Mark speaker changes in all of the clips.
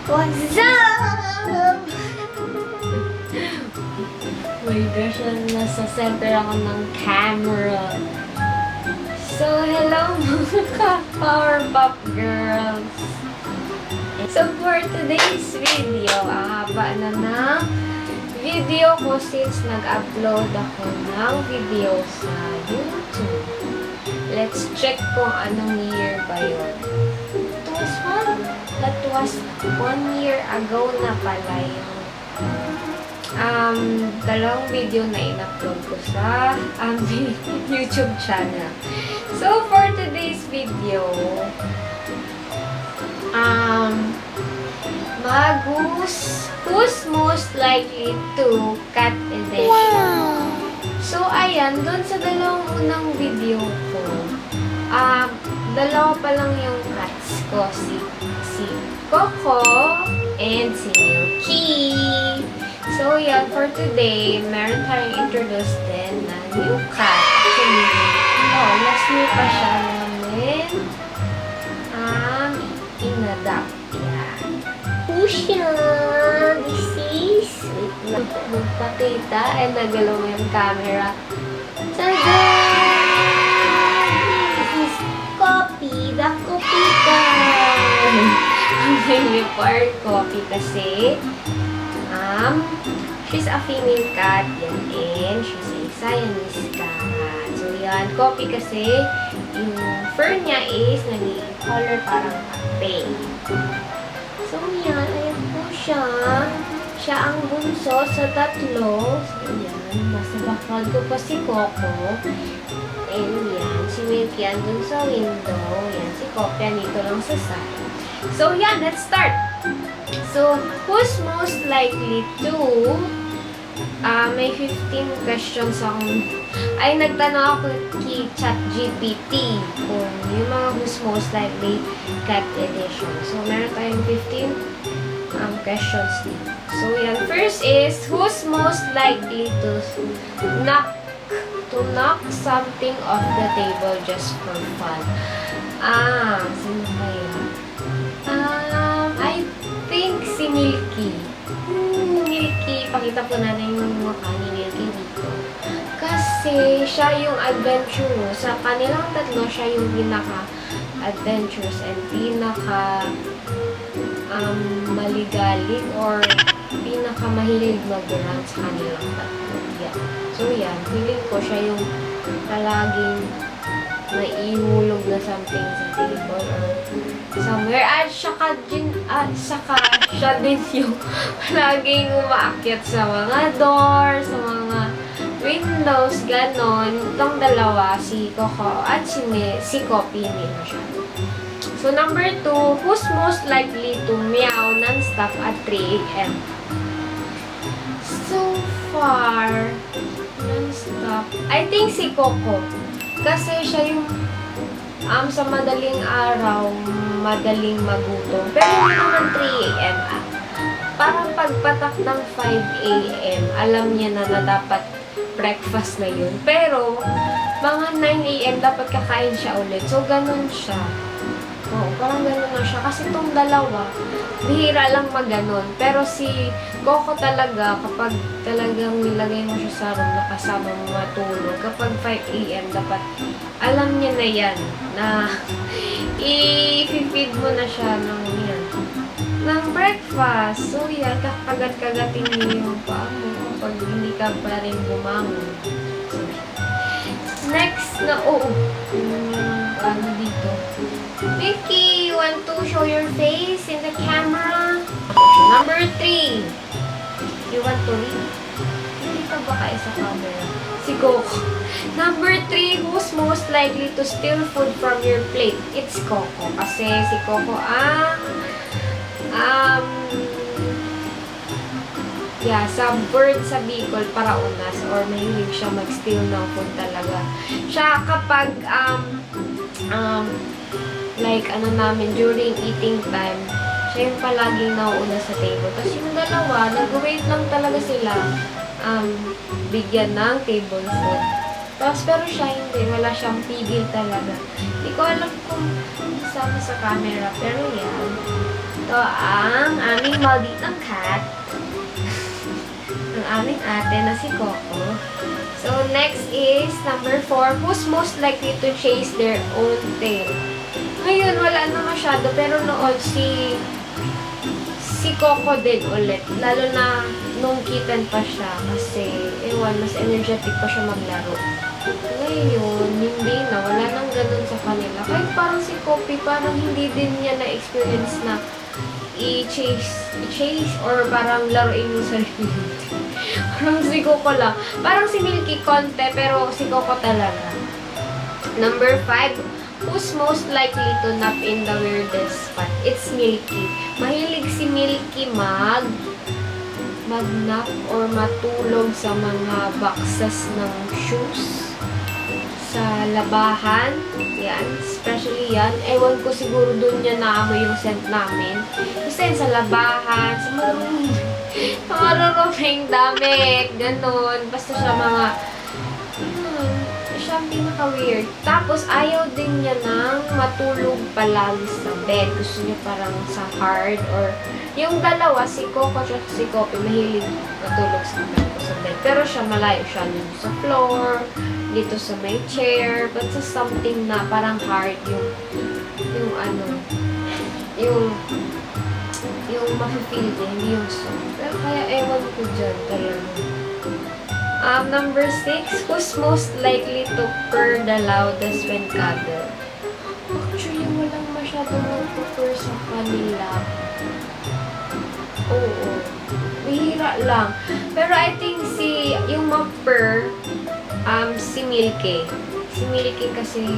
Speaker 1: What's up? My gosh, nasa center ako ng camera. So, hello mga Powerpuff Girls! So, for today's video, ang haba na ng video ko since nag-upload ako ng video sa YouTube. Let's check kung anong year ba yun. That was 1 year ago na pala yung dalawang video na in-upload ko sa YouTube channel. So, for today's video, who's most likely to cut edition? Wow. So, ayan, dun sa dalawang unang video ko, dalawa pa lang yung cats ko, si Coco and si Milky. So, yan, for today, meron tayong introduce din na new cat. Actually, last year pa siya namin in-adapt. Yeah. Pusha! This is, wait lang, magpakita, and nagalaw mo yung camera. Tada! This is Coffee, the Coffee Cat! Ang favorite part, Coffee, kasi she's a female cat, yan, and she's a Siamese cat. So, yan, Coffee kasi, yung fur niya is naging color parang kape. So, yan, ayan po siya. Siya ang bunso sa tatlo. So, yan, nasa background ko pa si Coco. And yan, si Milky yan dun sa window. Yan, si Coffee dito lang sa side. So, yan, let's start! So, who's most likely to, may 15 questions akong, ay nagtanong ako kay ChatGPT kung yung mga who's most likely cat edition. So, meron tayong 15 questions dito. So, yan. First is, who's most likely to knock something off the table just for fun? Sino kaya? I think si Milky. Milky, pakita po natin yung mukha ni Milky dito. Kasi siya yung adventurous. Sa kanilang tatlo, siya yung pinaka-adventurous and pinaka-maligalig or pinaka-mahilig mag-run sa kanilang tatlo. Yeah. So, yan. Feeling ko siya yung palaging naihulog na something sa table or somewhere. At saka siya din yung laging umaakyat sa mga door, sa mga windows, ganon. Itong dalawa, si Coco at si Coffee, hindi masyado. So, number 2, who's most likely to meow non-stop at 3 a.m.? So far, non-stop, I think si Coco. Kasi siya yung sa madaling araw, madaling magutom. Pero hindi naman 3 a.m. Parang pagpatak ng 5 a.m., alam niya na dapat breakfast na yun. Pero, mga 9 a.m. dapat kakain siya ulit. So, ganun siya. Oo, parang ganun na siya. Kasi itong dalawa, bihira lang maganon. Pero si Coco talaga, kapag talagang nilagay mo siya sa room, nakasama mo matulog, kapag 5 a.m. dapat alam niya na yan, na i-feed mo na siya ng breakfast. So, yan, kakagat-kagatin mo yung paa mo kapag hindi ka pa rin bumangon. So, next na, dito. Vicky, you want to show your face in the camera? Number 3. You want to read? Hindi ka ba kayo sa camera? Si Coco. Number 3, who's most likely to steal food from your plate? It's Coco. Kasi si Coco sa bird sa Bicol, Paraunas, or mahilig siya mag-steal ng food talaga. Siya kapag, namin, during eating time, siya yung palaging nauuna sa table. Tapos yung dalawa, nag-wait lang talaga sila bigyan ng table food. Tapos, pero siya hindi. Wala siyang pigil talaga. Hindi ko alam kung sama sa camera. Pero yan. Ito ang aming malditang cat. Ang aming ate na si Coco. So, next is number 4. Who's most likely to chase their own tail? Ngayon, wala na masyado. Pero noon, si Coco din ulit. Lalo na nung kitten pa siya. Kasi, ewan, mas energetic pa siya maglaro. Ngayon, hindi na. Wala nang ganun sa kanila. Kahit parang si Kopi, parang hindi din niya na-experience na i-chase or parang laruin yung sarili. Parang si Coco lang. Parang si Milky konti, pero si Coco talaga. Number 5. Who's most likely to nap in the weirdest spot? It's Milky. Mahilig si Milky mag-nap or matulog sa mga boxes ng shoes. Sa labahan. Yan. Especially yan. Ewan ko siguro dun niya naamoy yung scent namin. Kasi sa labahan, sa maruruming damit. Ganon. Basta siya mga siya ang pinaka-weird. Tapos, ayaw din niya ng matulog palagi sa bed. Gusto niya parang sa hard or yung dalawa, si Coco at si Kopi, mahilig matulog sa bed. Pero siya, malayo siya dito sa floor, dito sa may chair, but sa something na parang hard yung mafe-feel niya, hindi yung soft. Pero kaya ewan ko dyan talaga. Number 6, who's most likely to purr the loudest when cuddled? Actually, walang masyadong nagpupurr sa kanila. Oo. Bihira lang. Pero I think yung ma-purr, si Milky. Si Milky kasi,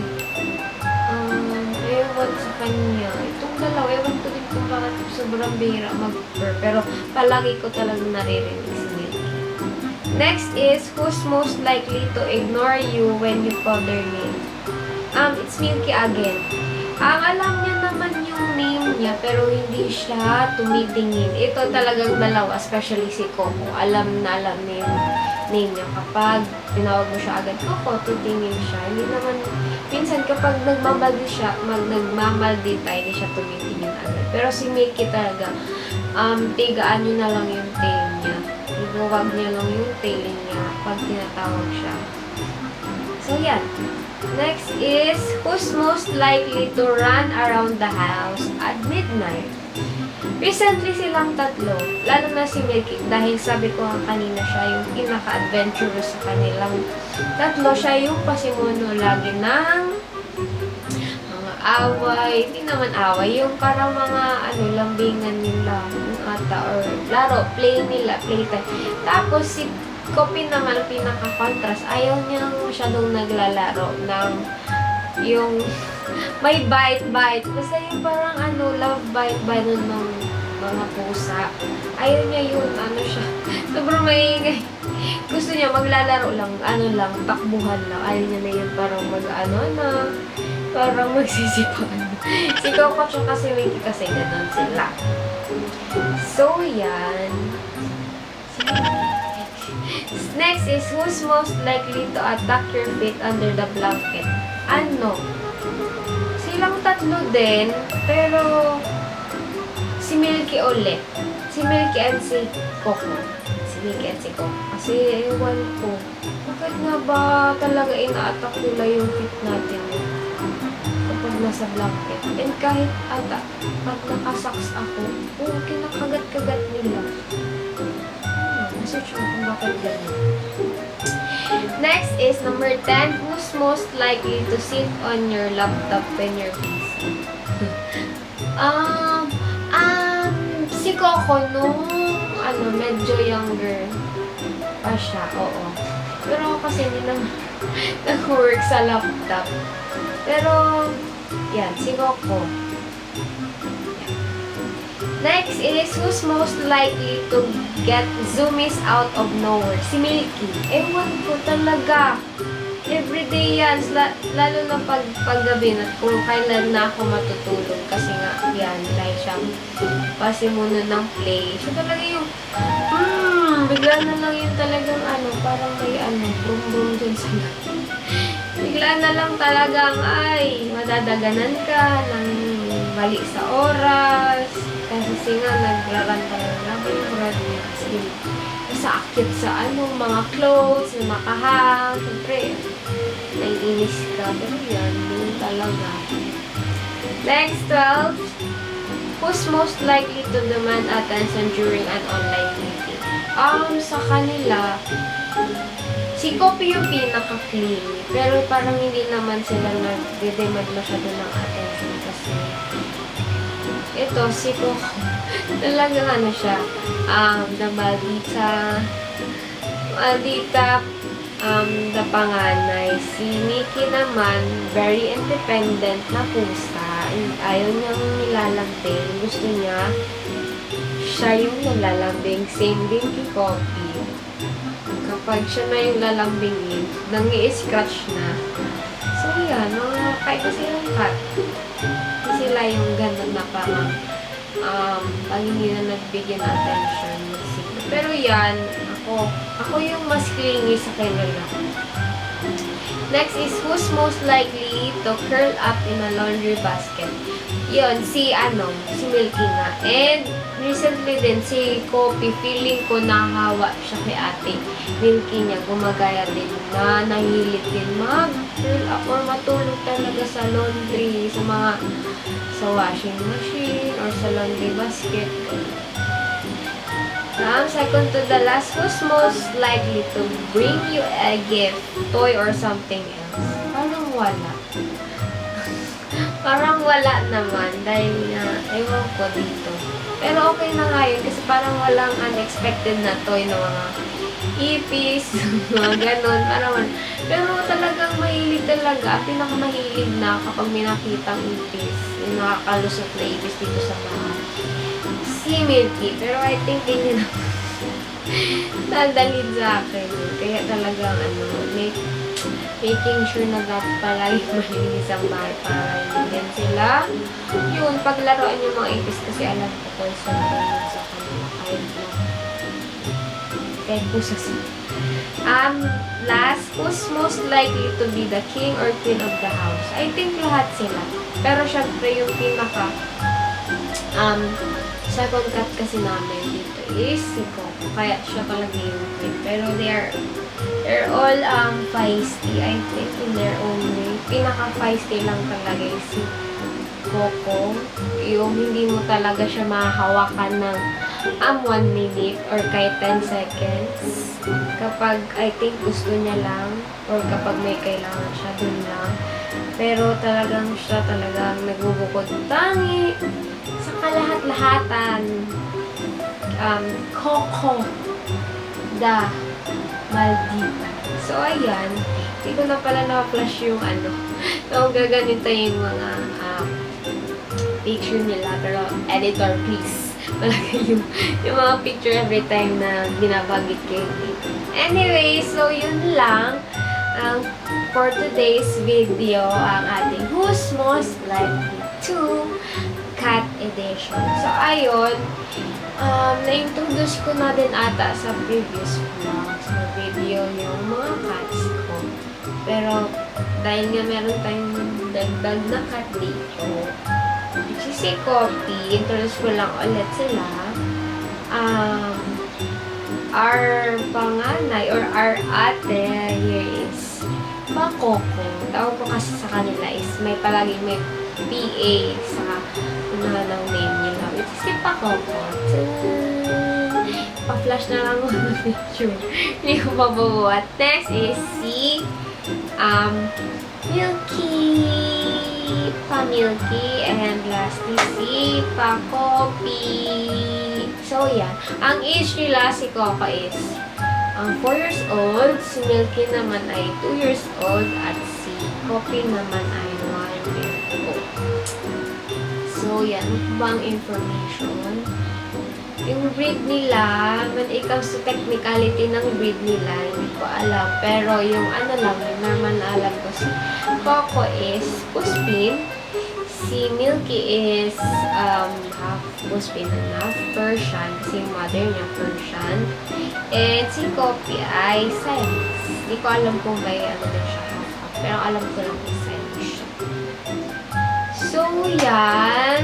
Speaker 1: ewan sa kanya. Itong dalawa, ewan ko din kung bakit sobrang bihira mag-purr. Pero palagi ko talagang naririnig si Milky. Next is, who's most likely to ignore you when you call their name? It's Milky again. Alam niya naman yung name niya, pero hindi siya tumitingin. Ito talagang dalawa, especially si Coco. Alam na alam niya yung name niya. Kapag tinawag mo siya agad, Coco, titingin siya. Hindi naman, minsan kapag nagmamaldi tayo, hindi siya tumitingin agad. Pero si Milky talaga, tigaan niyo na lang yung tail niya. Ibuwag niya lang yung tail niya pag tinatawag siya. So, yan. Next is, who's most likely to run around the house at midnight? Recently silang tatlo, lalo na si Milky, dahil sabi ko kanina siya yung pinaka-adventurous sa kanilang tatlo. Siya yung pasimuno lagi ng mga away, hindi naman away, yung parang mga lambingan nila ata or laro, playtime. Tapos si Kopi naman pinaka-contrast. Ayaw niya masyadong naglalaro ng yung may bite-bite. Basta yung parang love bite-bite ng mga pusa. Ayaw niya yung siya. Sobrang maingay. Gusto niya maglalaro lang, takbuhan lang. Ayaw niya na yun parang parang magsisipan. Si Coco tsaka si Winky kasi ganun sila. So, yan. Next is, who's most likely to attack your feet under the blanket? Silang tatlo din, pero si Milky ulit. Si Milky and si Coco. Kasi, ewan ko. Bakit nga ba talaga ina-attack nila yung feet natin kapag nasa blanket? And kahit pag nakasaks ako, kinakagat-kagat nila. Search mo kung bakit ganun. Next is number 10. Who's most likely to sit on your laptop when you're busy? Si Coco nung medyo younger pa siya, oo. Pero kasi hindi naman nag-work sa laptop. Pero, yan, si Coco. Next is, who's most likely to get zoomies out of nowhere? Si Milky. Ewan ko talaga. Everyday yan. Lalo na paggabi na kung kailan na ako matutulog. Kasi nga, yan, dahil siyang pasimuno ng play. So talaga yung, bigla na lang yung talagang parang may brum-brum dun sa bigla na lang talagang, madadaganan ka ng mali sa oras. Kasi nga, nagraranta lang yung runway. Kasi nasa akit sa mga clothes na nakahang. Siyempre, naiinis ka. Pero yan, yun talaga. Next, 12. Who's most likely to demand attention during an online meeting? Sa kanila, si Kopi yung pinaka-clingy. Pero parang hindi naman sila nag-demand masyado ng attention kasi ito, si Coco, talagang siya, the the panganay. Si Nikki naman, very independent na pusa. Ayaw niyang nilalambing. Gusto niya, siya yung nilalambing. Same din kay Kopi. Kapag siya na yung lalambingin, nang-i-scratch na. So, yan, kaya kasi yung cat. Sila yung gano'n na parang pag hindi na nagbigyan attention. Pero yan, ako yung mas clingy sa kanila. Next is, who's most likely to curl up in a laundry basket? Yun, si Milky nga. And recently din, si Kopi, feeling ko nahawa siya kay ate Milky niya. Gumagaya din na nahilig din mag-curl up or matulog talaga sa laundry, sa washing machine or sa laundry basket. Second to the last, who's most likely to bring you a gift, toy, or something else? Parang wala. Parang wala naman dahil ewan ko dito. Pero okay na nga yun kasi parang walang unexpected na toy na mga ipis, mga ganon. Pero talagang mahilig talaga. Pinakamahilig na kapag may nakitang ipis, yung nakakalusot na ipis dito sa bahay. Si Milky, pero I think hindi na nadalid sa akin. Kaya talagang making sure na dapat palagi malinis ang bahay para hindi din sila yun, paglaruan yung mga ipis kasi alam ko concern din sa kanila kahit po sa last, who's most likely to be the king or queen of the house? I think lahat sila. Pero syempre yung pinaka second cut kasi namin dito is si Coco. Kaya siya talaga yung queen. Pero they're all feisty, I think, in their own way. Pinaka-feisty lang talaga yung si Coco. Yung hindi mo talaga siya mahahawakan ng 1 minute or kahit 10 seconds. Kapag, I think, gusto niya lang or kapag may kailangan siya, dun lang. Pero talagang siya talagang nagbubukod tangi sa kalahat-lahatan. Coco da Maldita. So, ayan. Hindi ko na pala na-flash yung So, gaganito yung mga picture nila. Pero, editor, please. Malagay yung mga picture every time na binabagit kayo. Anyway, so, yun lang. For today's video, ang ating Who's Most Likely to Cat Edition. So, ayun. Na-introduce ko na din ata sa previous vlogs na video yung mga cats ko. Pero, dahil nga meron tayong dagdag na cat dito, which is si Kopi, introduce ko lang ulit sila. Our panganay or our ate here is Coco. Tawag ko kasi sa kanila is palagi may PA sa unahan ng name nila, which is si Coco. Pa-flash na lang ako ng picture. Hindi ko mabubuhat. Next is si Milky. Pa-Milky. And lastly si Pa-Kopi. So, yan. Ang age nila si Coco is 4 years old. Si Milky naman ay 2 years old. At si Kopi naman ay 1 year old. So, yan. Bang information. Yung breed nila, when it comes to technicality ng breed nila, hindi ko alam. Pero yung lang, yung normal na alam ko, si Coco is Puspin. Si Milky is half Puspin and half Persian. Kasi yung mother niya Persian. And si Kopi ay Siamese. Hindi ko alam kung may din siya half. Pero alam ko lang kung Siamese siya. So, yan.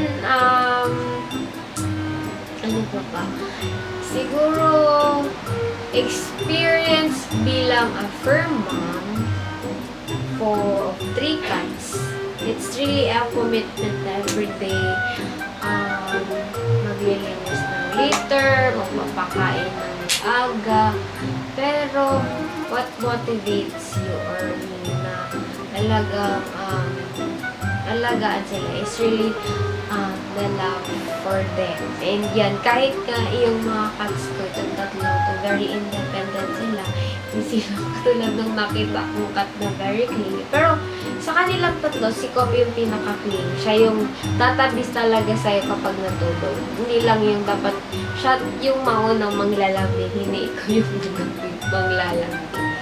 Speaker 1: Siguro, experience bilang a fur mom for 3 cats. It's really a commitment every day. Maglilinis ng litter, magpapakain ng aga. Pero, what motivates you or me na alagaan sila is really the love for them. And yan, kahit nga yung mga cats ko, itong tatlo to, very independent sila. Hindi sila katulad nung nakita kong cat na very clingy. Pero, sa kanilang tatlo, si Kobe yung pinaka-clingy. Siya yung tatabis talaga sa'yo kapag natulog. Hindi lang yung dapat, siya yung maunang manglalambing, hindi ikaw yung manglalambing.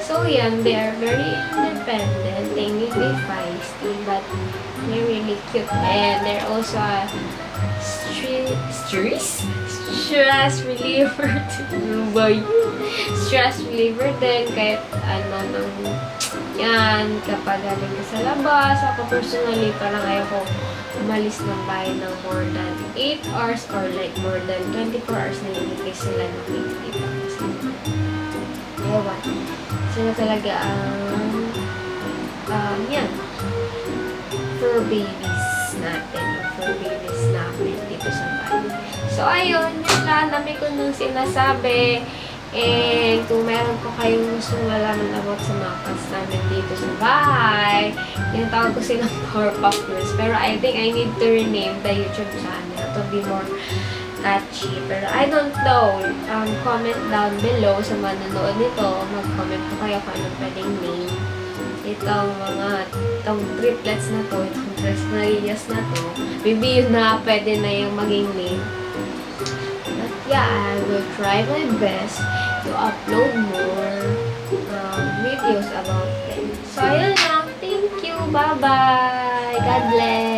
Speaker 1: So, yan, they are very independent. They may be feisty, but they're really cute. And they're also a stress reliever. Stress reliever din. Kahit yan, kapag galing ka sa labas. Ako personally, parang ayoko umalis ng bahay ng more than 8 hours or like more than 24 hours na hindi sila nakikita. Ewan. Sila talaga yan, fur babies natin, fur babies namin dito sa bahay. So, ayun, yun lang, dami ko nung sinasabi. And kung meron ko kayong gustong malaman about sa mga cats namin dito sa bahay, yung tawag ko silang Powerpuff Girls. Pero I think I need to rename the YouTube channel to be more catchy. Pero I don't know. Comment down below sa manonood nito. Mag-comment po kayo kung anong pwedeng name. Itong triplets na to, itong tres Marias na to. Maybe yun na pwede na yung maging name. But yeah, I will try my best to upload more videos about them. So, ayun lang. Thank you. Bye-bye. God bless.